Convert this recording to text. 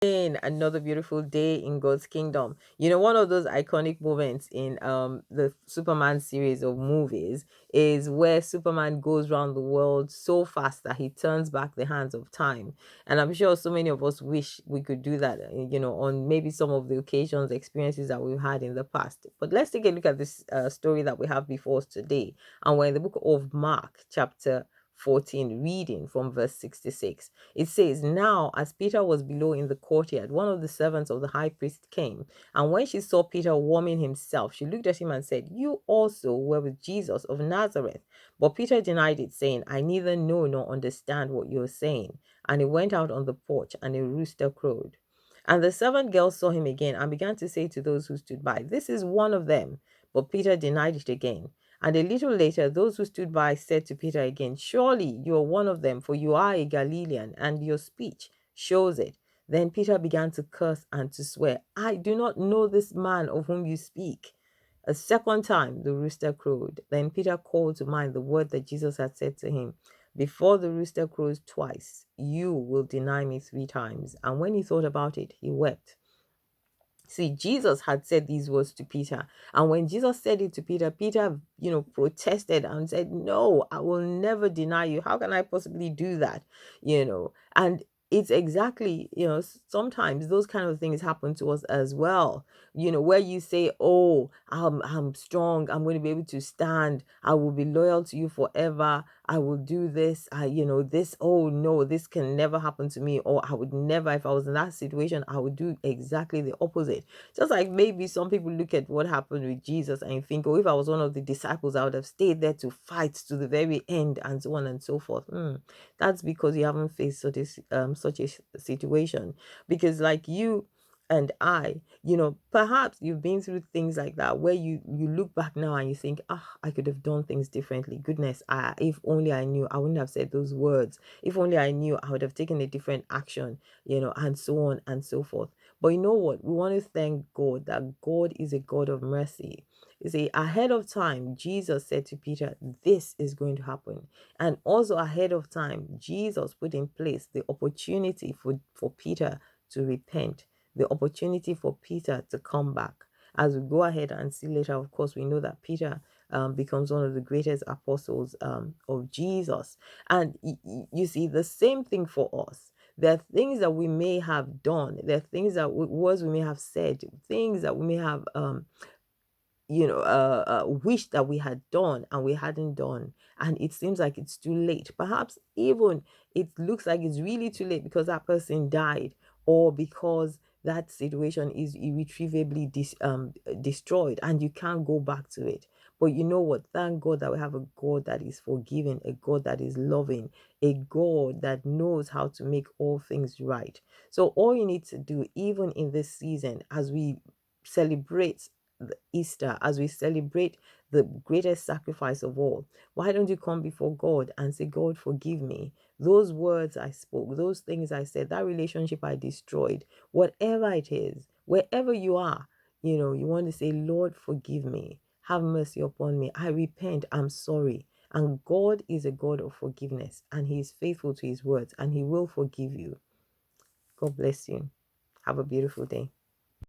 Another beautiful day in God's kingdom. One of those iconic moments in the Superman series of movies is where Superman goes around the world so fast that he turns back the hands of time. And I'm sure so many of us wish we could do that, on maybe some of the occasions, experiences that we've had in the past. But let's take a look at this story that we have before us today. And we're in the book of Mark, chapter 14, reading from verse 66. It says, "Now, as Peter was below in the courtyard, one of the servants of the high priest came. And when she saw Peter warming himself, she looked at him and said, 'You also were with Jesus of Nazareth.' But Peter denied it, saying, 'I neither know nor understand what you're saying.' And he went out on the porch, and a rooster crowed. And the servant girl saw him again and began to say to those who stood by, 'This is one of them.' But Peter denied it again. And a little later, those who stood by said to Peter again, 'Surely you are one of them, for you are a Galilean, and your speech shows it.' Then Peter began to curse and to swear, 'I do not know this man of whom you speak.' A second time the rooster crowed. Then Peter called to mind the word that Jesus had said to him, 'Before the rooster crows twice, you will deny me 3 times.' And when he thought about it, he wept. See, Jesus had said these words to Peter. And when Jesus said it to Peter, Peter, protested and said, 'No, I will never deny you. How can I possibly do that?' And it's exactly, sometimes those kind of things happen to us as well, where you say, 'Oh, I'm strong. I'm going to be able to stand. I will be loyal to you forever. I will do this. This, oh no, this can never happen to me. Or I would never, if I was in that situation, I would do exactly the opposite.' Just like maybe some people look at what happened with Jesus and think, 'Oh, if I was one of the disciples, I would have stayed there to fight to the very end,' and so on and so forth. That's because you haven't faced such a situation. Because like you and I, perhaps you've been through things like that where you look back now and you think, 'Ah, I could have done things differently. Goodness, if only I knew, I wouldn't have said those words. If only I knew, I would have taken a different action,' and so on and so forth. But you know what? We want to thank God that God is a God of mercy. You see, ahead of time, Jesus said to Peter, 'This is going to happen.' And also ahead of time, Jesus put in place the opportunity for Peter to repent, the opportunity for Peter to come back. As we go ahead and see later, of course, we know that Peter becomes one of the greatest apostles of Jesus. And you see, the same thing for us. There are things that we may have done. There are things that words we may have said, things that we may have wish that we had done and we hadn't done, and it seems like it's too late. Perhaps even it looks like it's really too late because that person died, or because that situation is irretrievably destroyed and you can't go back to it. But you know what? Thank God that we have a God that is forgiving, a God that is loving, a God that knows how to make all things right. So all you need to do, even in this season, as we celebrate the Easter, as we celebrate the greatest sacrifice of all, why don't you come before God and say, 'God, forgive me. Those words I spoke, those things I said, that relationship I destroyed, whatever it is, wherever you are, you want to say, Lord, forgive me. Have mercy upon me. I repent. I'm sorry.' And God is a God of forgiveness, and He is faithful to His words, and He will forgive you. God bless you. Have a beautiful day.